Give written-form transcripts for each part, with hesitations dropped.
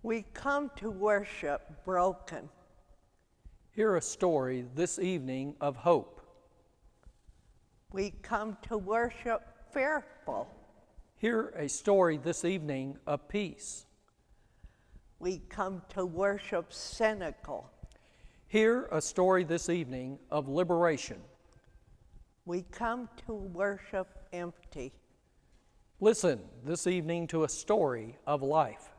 We come to worship broken. Hear a story this evening of hope. We come to worship fearful. Hear a story this evening of peace. We come to worship cynical. Hear a story this evening of liberation. We come to worship empty. Listen this evening to a story of life.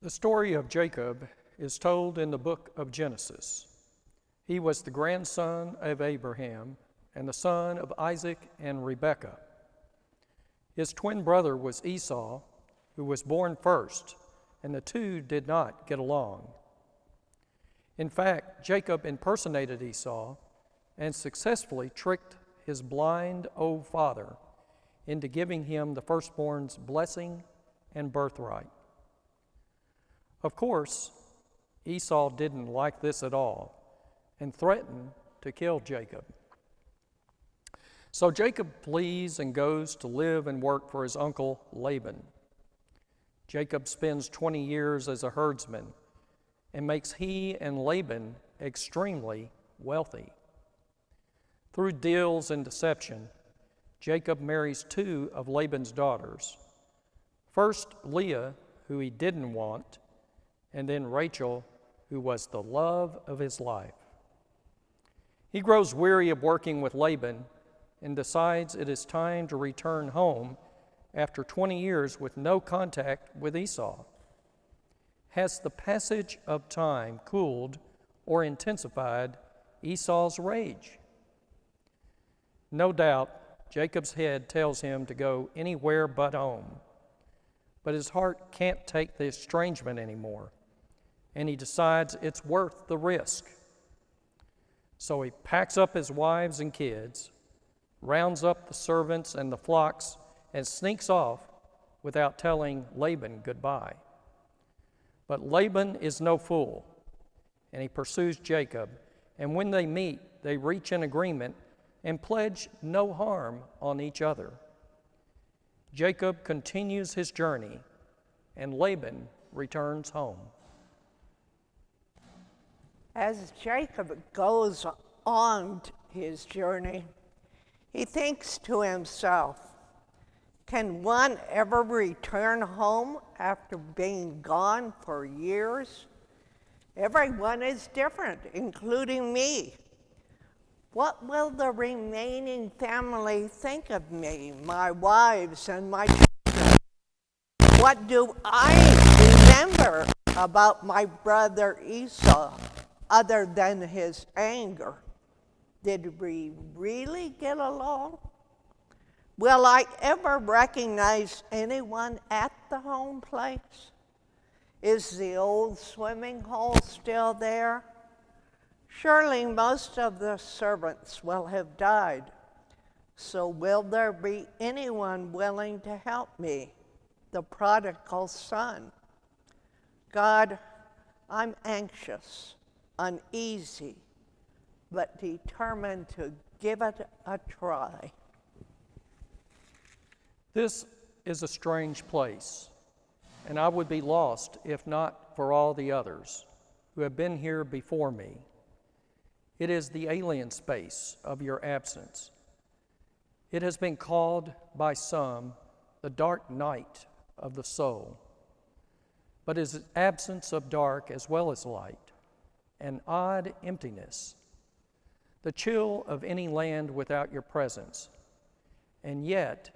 The story of Jacob is told in the book of Genesis. He was the grandson of Abraham and the son of Isaac and Rebekah. His twin brother was Esau, who was born first, and the two did not get along. In fact, Jacob impersonated Esau and successfully tricked his blind old father into giving him the firstborn's blessing and birthright. Of course, Esau didn't like this at all and threatened to kill Jacob. So Jacob flees and goes to live and work for his uncle Laban. Jacob spends 20 years as a herdsman and makes he and Laban extremely wealthy. Through deals and deception, Jacob marries two of Laban's daughters. First, Leah, who he didn't want, and then Rachel, who was the love of his life. He grows weary of working with Laban and decides it is time to return home after 20 years with no contact with Esau. Has the passage of time cooled or intensified Esau's rage? No doubt, Jacob's head tells him to go anywhere but home. But his heart can't take the estrangement anymore, and he decides it's worth the risk. So he packs up his wives and kids, rounds up the servants and the flocks, and sneaks off without telling Laban goodbye. But Laban is no fool, and he pursues Jacob, and when they meet, they reach an agreement and pledge no harm on each other. Jacob continues his journey, and Laban returns home. As Jacob goes on his journey, he thinks to himself, can one ever return home after being gone for years? Everyone is different, including me. What will the remaining family think of me, my wives and my children? What do I remember about my brother Esau other than his anger? Did we really get along? Will I ever recognize anyone at the home place? Is the old swimming hole still there? Surely most of the servants will have died. So will there be anyone willing to help me, the prodigal son? God, I'm anxious, uneasy, but determined to give it a try. This is a strange place, and I would be lost if not for all the others who have been here before me. It is the alien space of your absence. It has been called by some the dark night of the soul, but is an absence of dark as well as light, an odd emptiness, the chill of any land without your presence. And yet,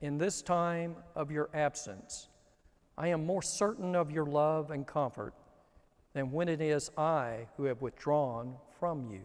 in this time of your absence, I am more certain of your love and comfort than when it is I who have withdrawn from you.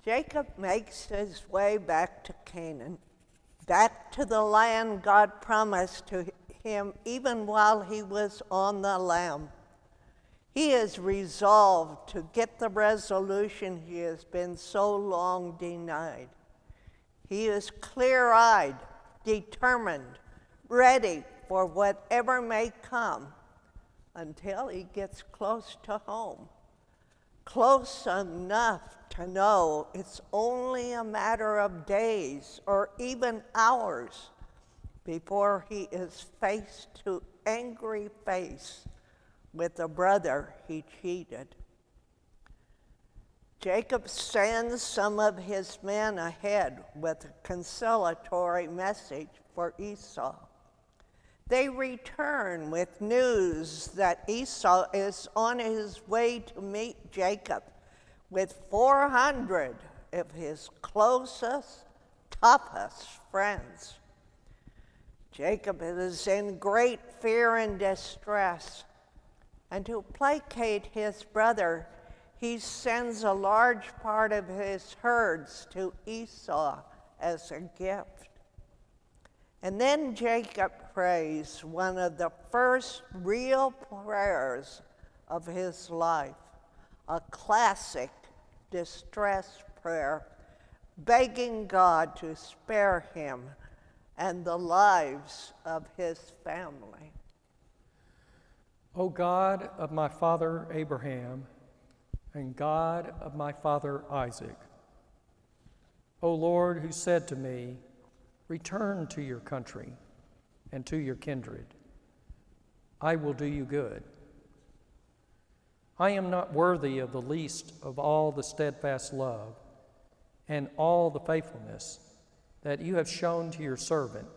Jacob makes his way back to Canaan, back to the land God promised to him even while he was on the lam. He is resolved to get the resolution he has been so long denied. He is clear-eyed, determined, ready for whatever may come until he gets close to home. Close enough to know it's only a matter of days or even hours before he is face to angry face with the brother he cheated. Jacob sends some of his men ahead with a conciliatory message for Esau. They return with news that Esau is on his way to meet Jacob with 400 of his closest, toughest friends. Jacob is in great fear and distress, and to placate his brother, he sends a large part of his herds to Esau as a gift. And then Jacob prays one of the first real prayers of his life, a classic distress prayer, begging God to spare him and the lives of his family. O God of my father Abraham, and God of my father Isaac, O Lord, who said to me, return to your country and to your kindred. I will do you good. I am not worthy of the least of all the steadfast love and all the faithfulness that you have shown to your servant,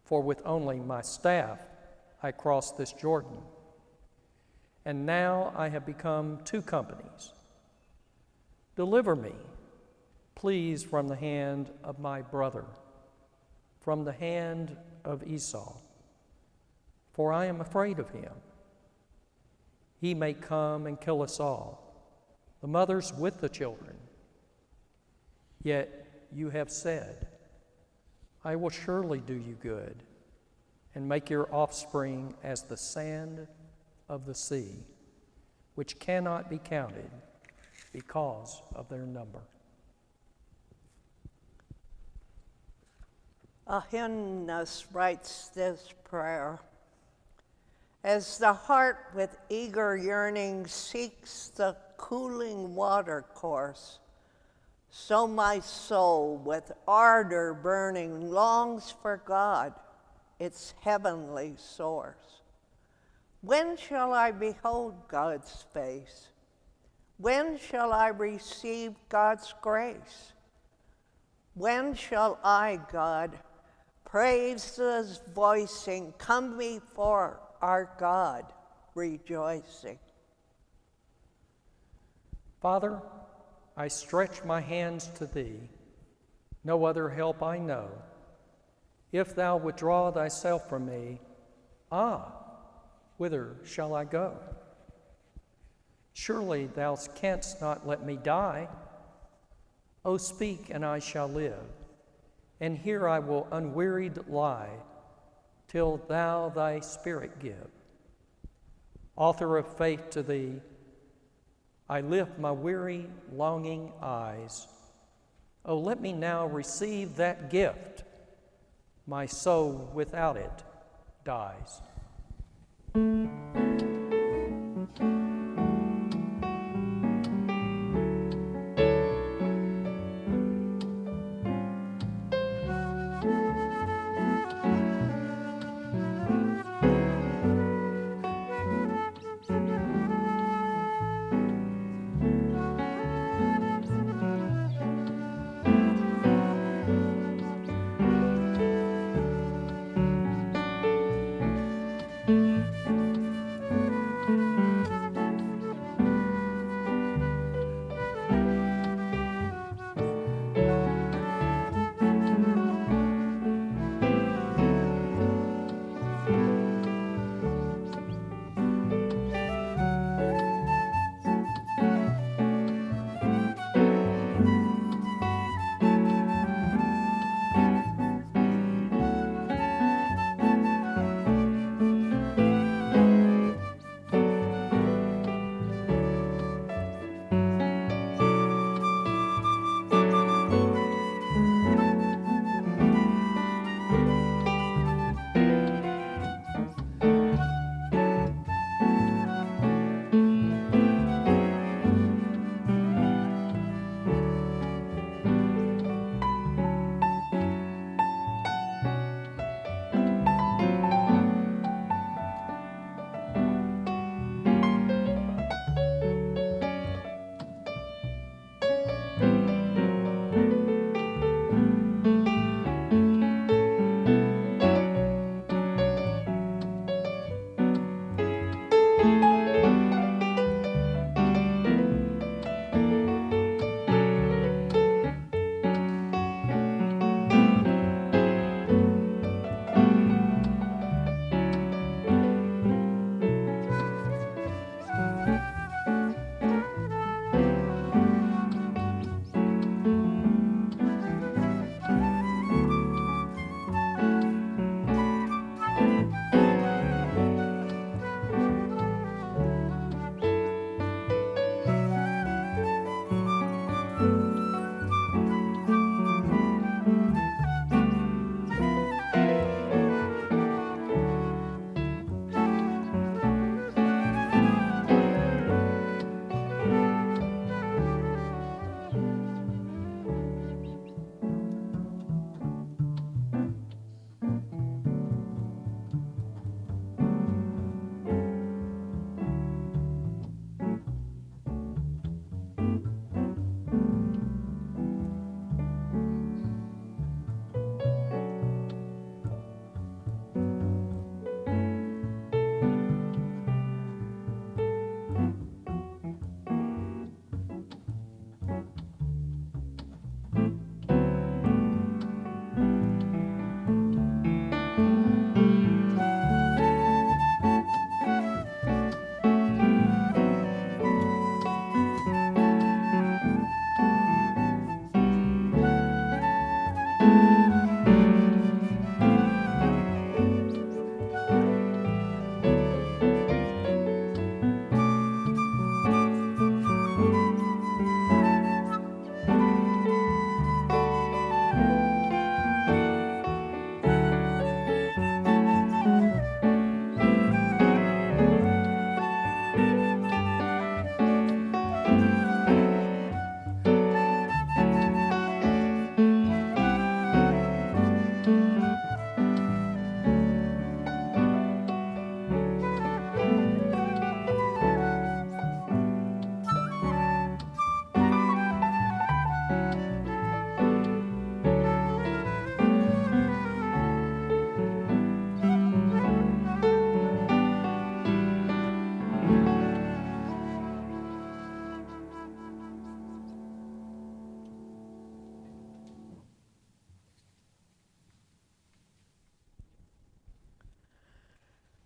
for with only my staff I crossed this Jordan, and now I have become two companies. Deliver me, please, from the hand of my brother, from the hand of Esau, for I am afraid of him. He may come and kill us all, the mothers with the children. Yet you have said, I will surely do you good and make your offspring as the sand of the sea, which cannot be counted because of their number. A hymnist writes this prayer. As the heart with eager yearning seeks the cooling water course, so my soul with ardor burning longs for God, its heavenly source. When shall I behold God's face? When shall I receive God's grace? When shall I, God, praises voicing, come before our God rejoicing? Father, I stretch my hands to thee, no other help I know. If thou withdraw thyself from me, whither shall I go? Surely thou canst not let me die. O speak, and I shall live, and here I will unwearied lie, till thou thy spirit give. Author of faith, to thee I lift my weary, longing eyes. Oh, let me now receive that gift. My soul without it dies.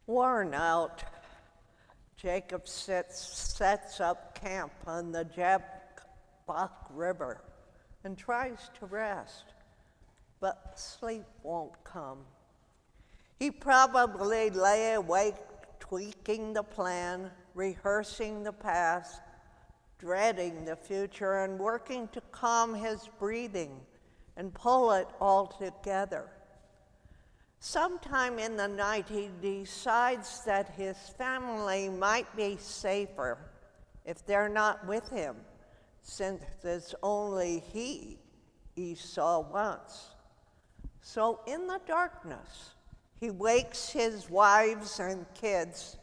Worn out, Jacob sets up camp on the Jabbok River and tries to rest, but sleep won't come. He probably lay awake tweaking the plan, rehearsing the past, dreading the future, and working to calm his breathing and pull it all together. Sometime in the night, he decides that his family might be safer if they're not with him, since it's only he Esau wants. So in the darkness, he wakes his wives and kids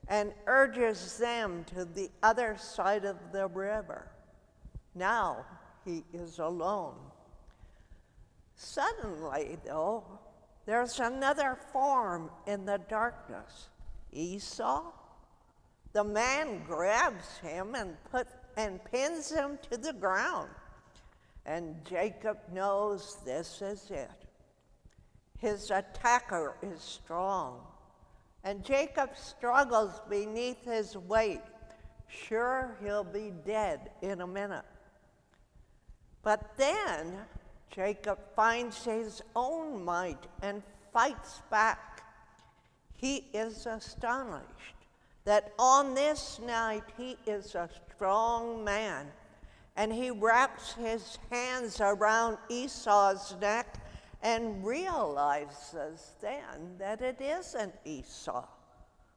and urges them to the other side of the river. Now he is alone. Suddenly, though, there's another form in the darkness. Esau? The man grabs him and pins him to the ground. And Jacob knows this is it. His attacker is strong, and Jacob struggles beneath his weight, sure he'll be dead in a minute. But then Jacob finds his own might and fights back. He is astonished that on this night he is a strong man, and he wraps his hands around Esau's neck and realizes then that it isn't Esau.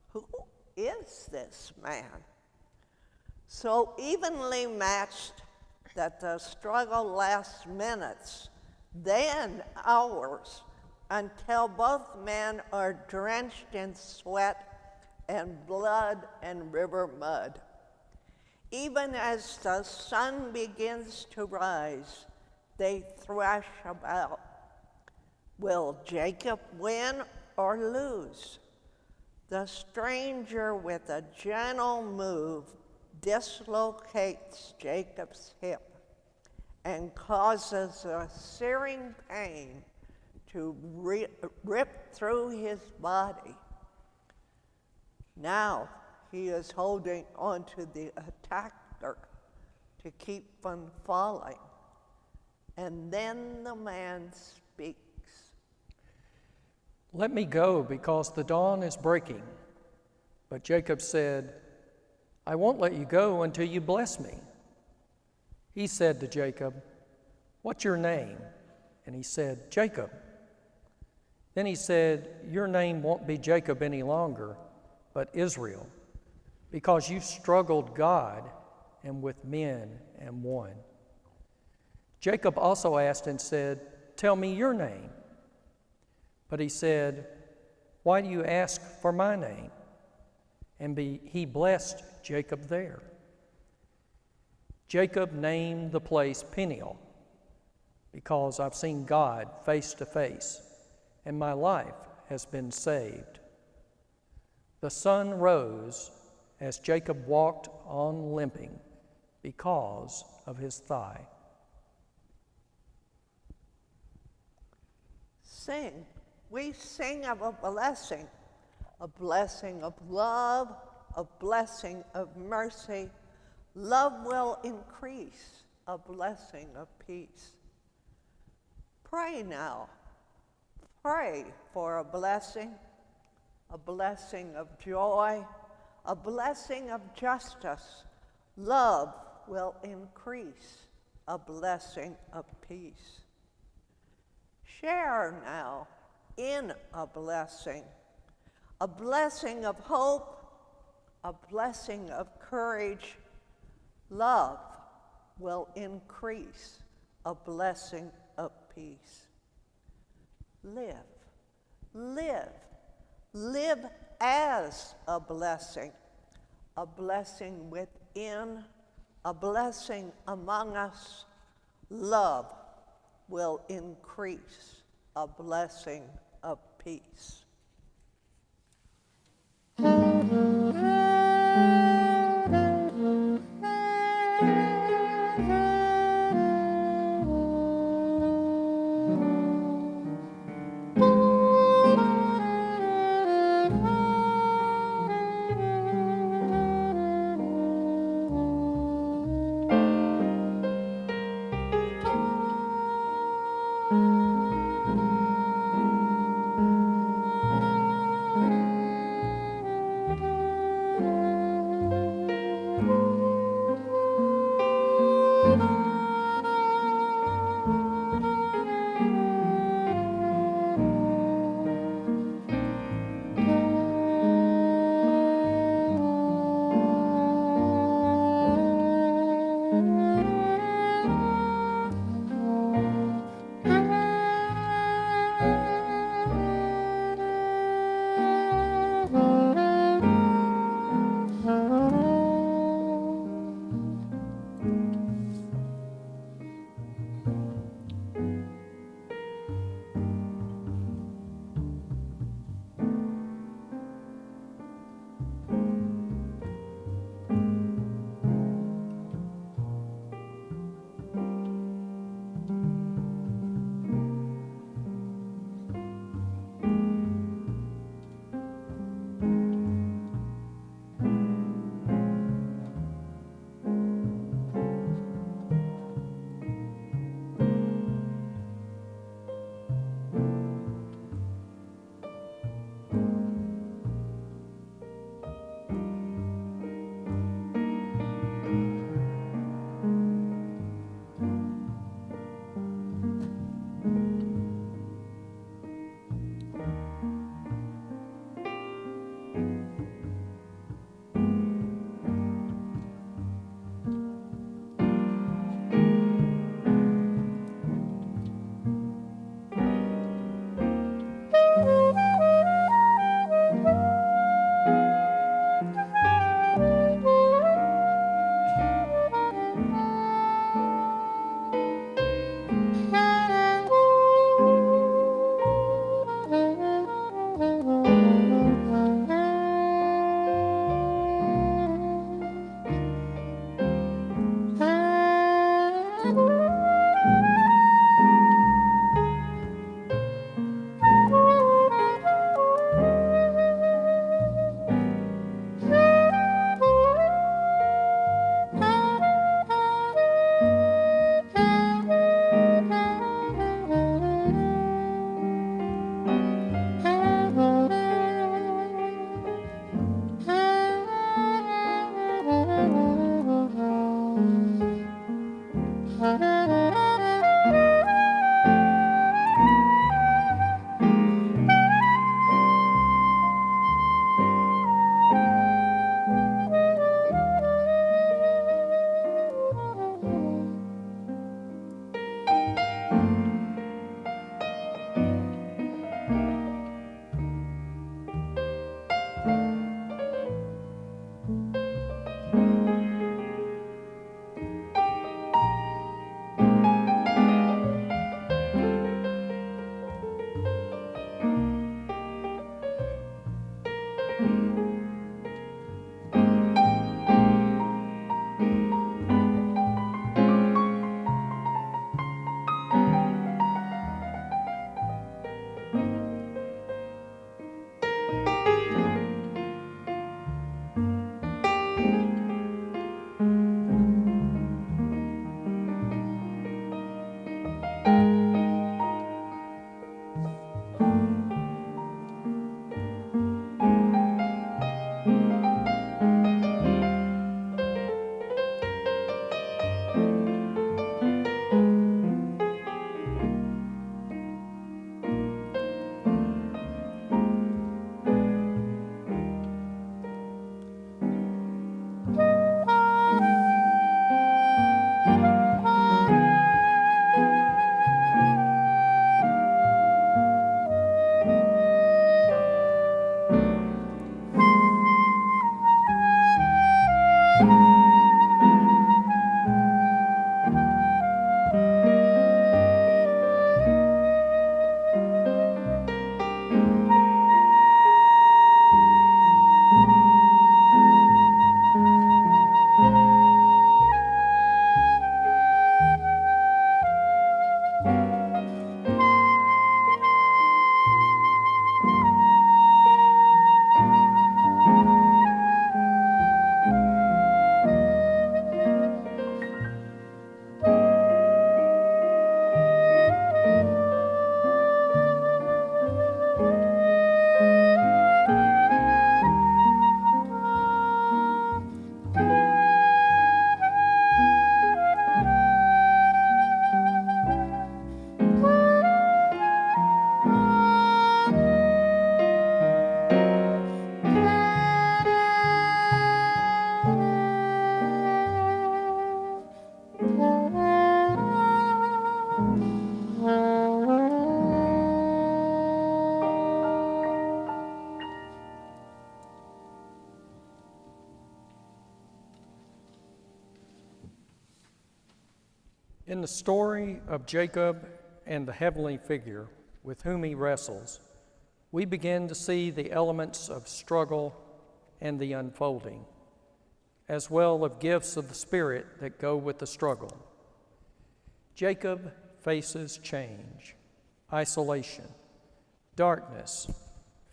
Who is this man? So evenly matched that the struggle lasts minutes, then hours, until both men are drenched in sweat and blood and river mud. Even as the sun begins to rise, they thrash about. Will Jacob win or lose? The stranger, with a gentle move, dislocates Jacob's hip and causes a searing pain to rip through his body. Now he is holding onto the attacker to keep from falling. And then the man speaks. "Let me go, because the dawn is breaking." But Jacob said, "I won't let you go until you bless me." He said to Jacob, "What's your name?" And he said, "Jacob." Then he said, "Your name won't be Jacob any longer, but Israel, because you struggled God and with men and won." Jacob also asked and said, "Tell me your name." But he said, "Why do you ask for my name?" And he blessed Jacob there. Jacob named the place Peniel, because I've seen God face to face, and my life has been saved. The sun rose as Jacob walked on limping because of his thigh. Sing. We sing of a blessing of love, a blessing of mercy. Love will increase, a blessing of peace. Pray now. Pray for a blessing of joy, a blessing of justice. Love will increase, a blessing of peace. Share now in a blessing of hope, a blessing of courage. Love will increase, a blessing of peace. Live as a blessing within, a blessing among us. Love will increase, a blessing of peace. In the story of Jacob and the heavenly figure with whom he wrestles, we begin to see the elements of struggle and the unfolding, as well as gifts of the Spirit that go with the struggle. Jacob faces change, isolation, darkness,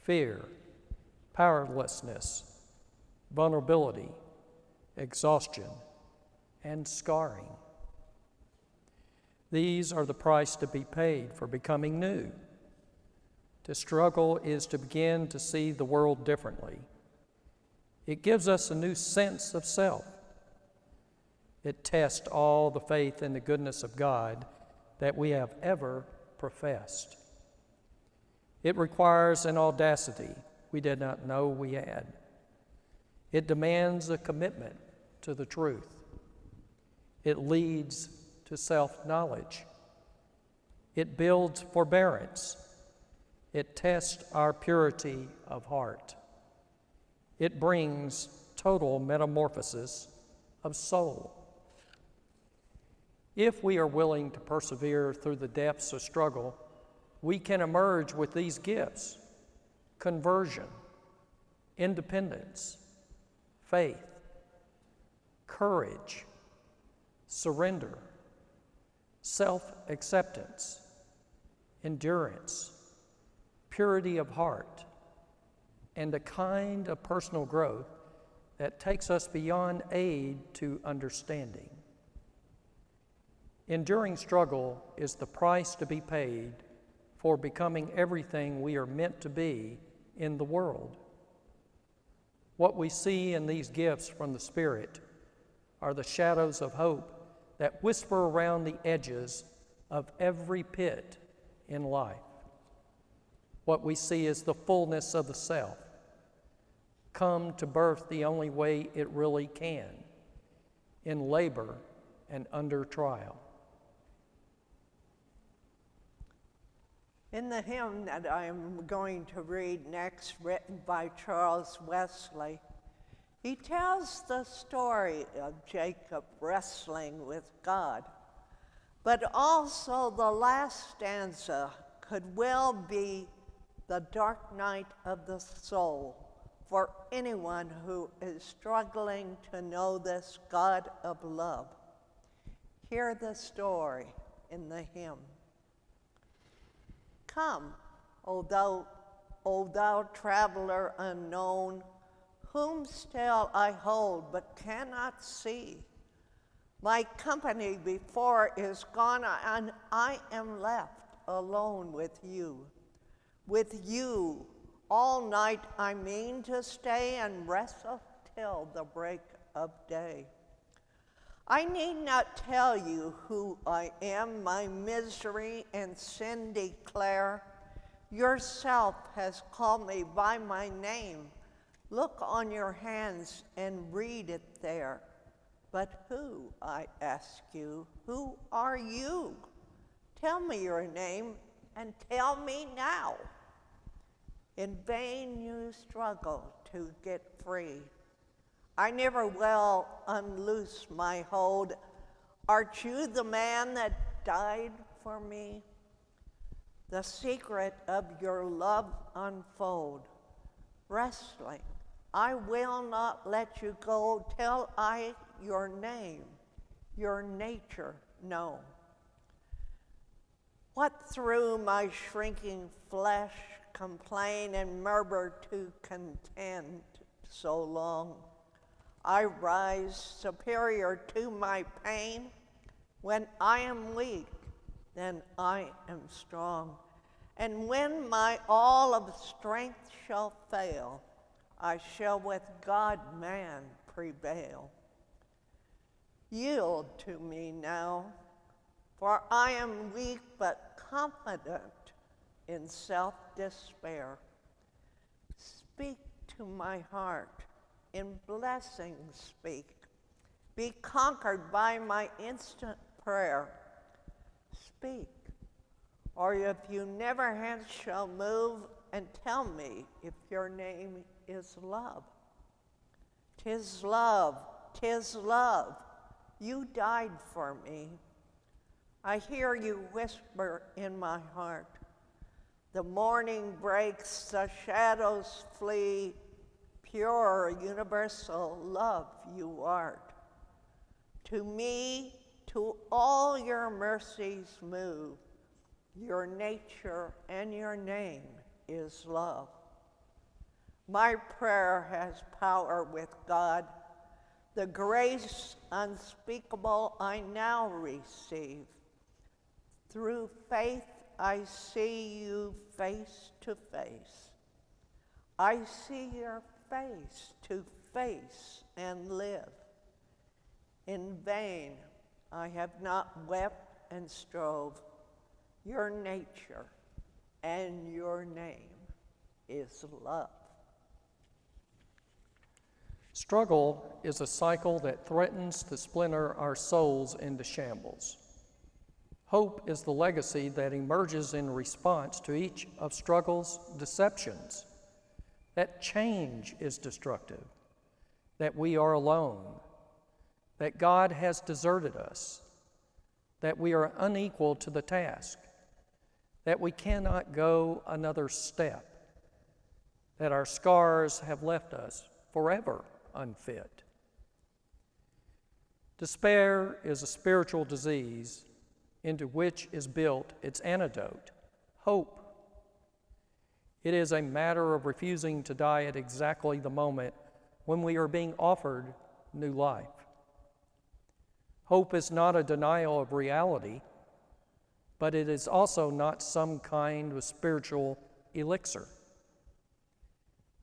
fear, powerlessness, vulnerability, exhaustion, and scarring. These are the price to be paid for becoming new. To struggle is to begin to see the world differently. It gives us a new sense of self. It tests all the faith in the goodness of God that we have ever professed. It requires an audacity we did not know we had. It demands a commitment to the truth. It leads to self-knowledge. It builds forbearance. It tests our purity of heart. It brings total metamorphosis of soul. If we are willing to persevere through the depths of struggle, we can emerge with these gifts: conversion, independence, faith, courage, surrender, self-acceptance, endurance, purity of heart, and a kind of personal growth that takes us beyond aid to understanding. Enduring struggle is the price to be paid for becoming everything we are meant to be in the world. What we see in these gifts from the Spirit are the shadows of hope that whisper around the edges of every pit in life. What we see is the fullness of the self, come to birth the only way it really can, in labor and under trial. In the hymn that I am going to read next, written by Charles Wesley, he tells the story of Jacob wrestling with God, but also the last stanza could well be the dark night of the soul for anyone who is struggling to know this God of love. Hear the story in the hymn. Come, O thou traveler unknown, whom still I hold but cannot see. My company before is gone, and I am left alone with you. With you all night I mean to stay and wrestle till the break of day. I need not tell you who I am, my misery and sin declare. Yourself has called me by my name. Look on your hands and read it there. But who, I ask you, who are you? Tell me your name and tell me now. In vain you struggle to get free. I never will unloose my hold. Art you the man that died for me? The secret of your love unfold. Wrestling, I will not let you go till I your name, your nature know. What through my shrinking flesh complain and murmur to contend so long? I rise superior to my pain. When I am weak, then I am strong. And when my all of strength shall fail, I shall with God-man prevail. Yield to me now, for I am weak but confident in self-despair. Speak to my heart, in blessings speak. Be conquered by my instant prayer. Speak, or if you never hence shall move, and tell me if your name is love. 'Tis love, 'tis love. You died for me. I hear you whisper in my heart. The morning breaks, the shadows flee, pure, universal love you art. To me, to all your mercies move, your nature and your name is love. My prayer has power with God. The grace unspeakable I now receive. Through faith I see you face to face. I see your face to face and live. In vain I have not wept and strove. Your nature and your name is love. Struggle is a cycle that threatens to splinter our souls into shambles. Hope is the legacy that emerges in response to each of struggle's deceptions. That change is destructive, that we are alone, that God has deserted us, that we are unequal to the task, that we cannot go another step, that our scars have left us forever unfit. Despair is a spiritual disease into which is built its antidote, hope. It is a matter of refusing to die at exactly the moment when we are being offered new life. Hope is not a denial of reality, but it is also not some kind of spiritual elixir.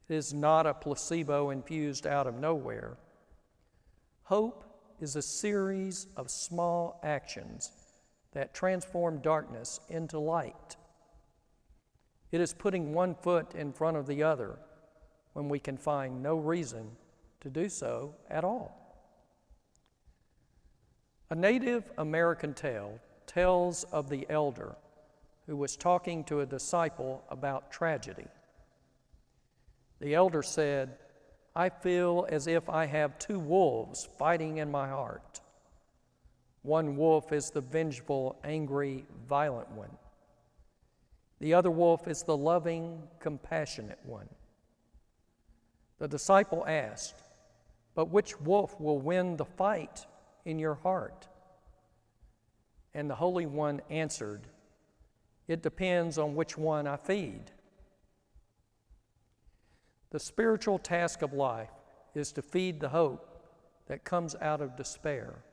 It is not a placebo infused out of nowhere. Hope is a series of small actions that transform darkness into light. It is putting one foot in front of the other when we can find no reason to do so at all. A Native American tale tells of the elder who was talking to a disciple about tragedy. The elder said, "I feel as if I have two wolves fighting in my heart. One wolf is the vengeful, angry, violent one. The other wolf is the loving, compassionate one." The disciple asked, "But which wolf will win the fight in your heart?" And the Holy One answered, "It depends on which one I feed." The spiritual task of life is to feed the hope that comes out of despair.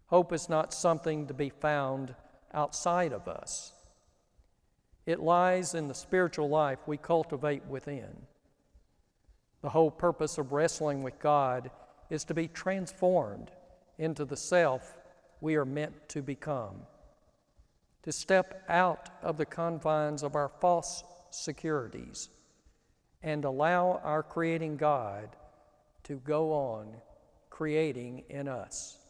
Hope is not something to be found outside of us. It lies in the spiritual life we cultivate within. The whole purpose of wrestling with God is to be transformed into the self we are meant to become, to step out of the confines of our false securities and allow our creating God to go on creating in us.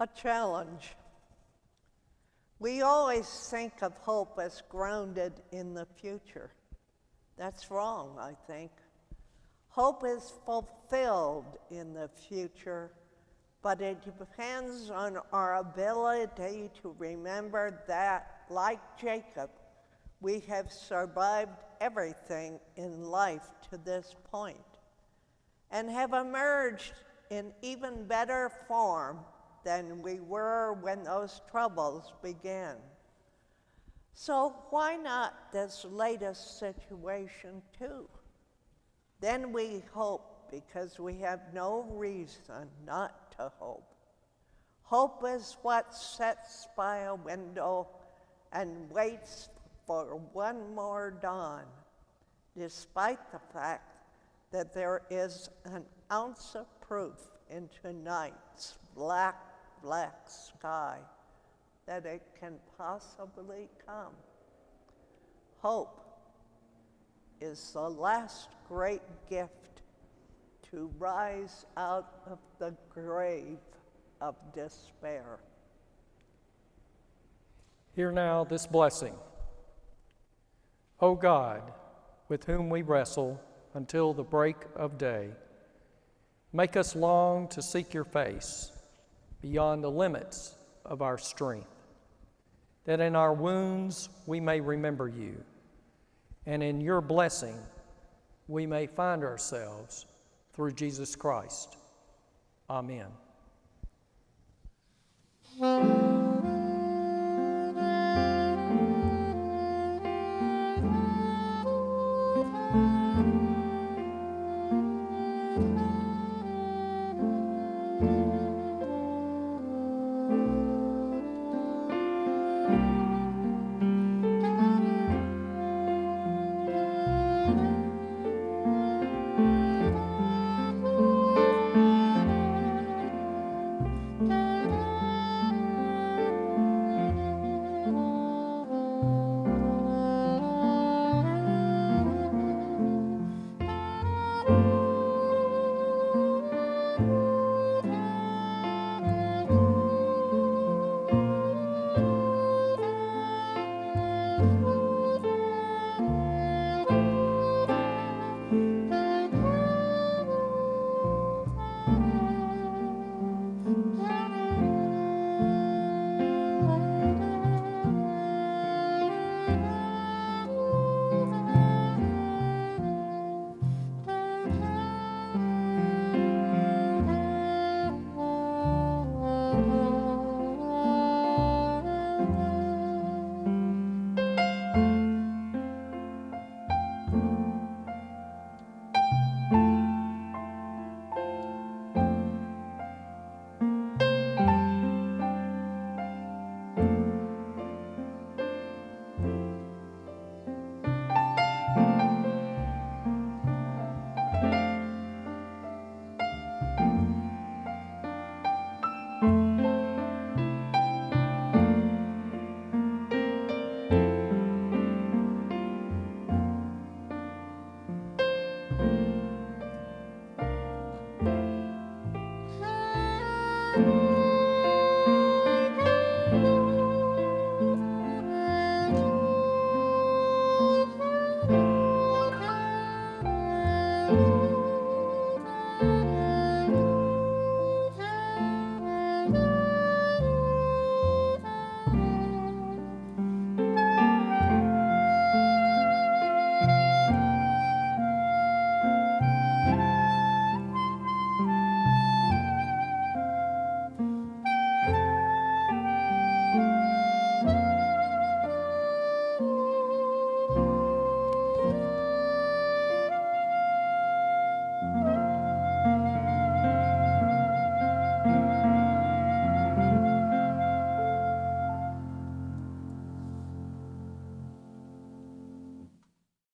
A challenge. We always think of hope as grounded in the future. That's wrong, I think. Hope is fulfilled in the future, but it depends on our ability to remember that, like Jacob, we have survived everything in life to this point and have emerged in even better form than we were when those troubles began. So why not this latest situation too? Then we hope because we have no reason not to hope. Hope is what sits by a window and waits for one more dawn, despite the fact that there is an ounce of proof in tonight's black, black sky that it can possibly come. Hope is the last great gift to rise out of the grave of despair. Hear now this blessing. O God, with whom we wrestle until the break of day, make us long to seek your face beyond the limits of our strength, that in our wounds we may remember you, and in your blessing we may find ourselves through Jesus Christ. Amen.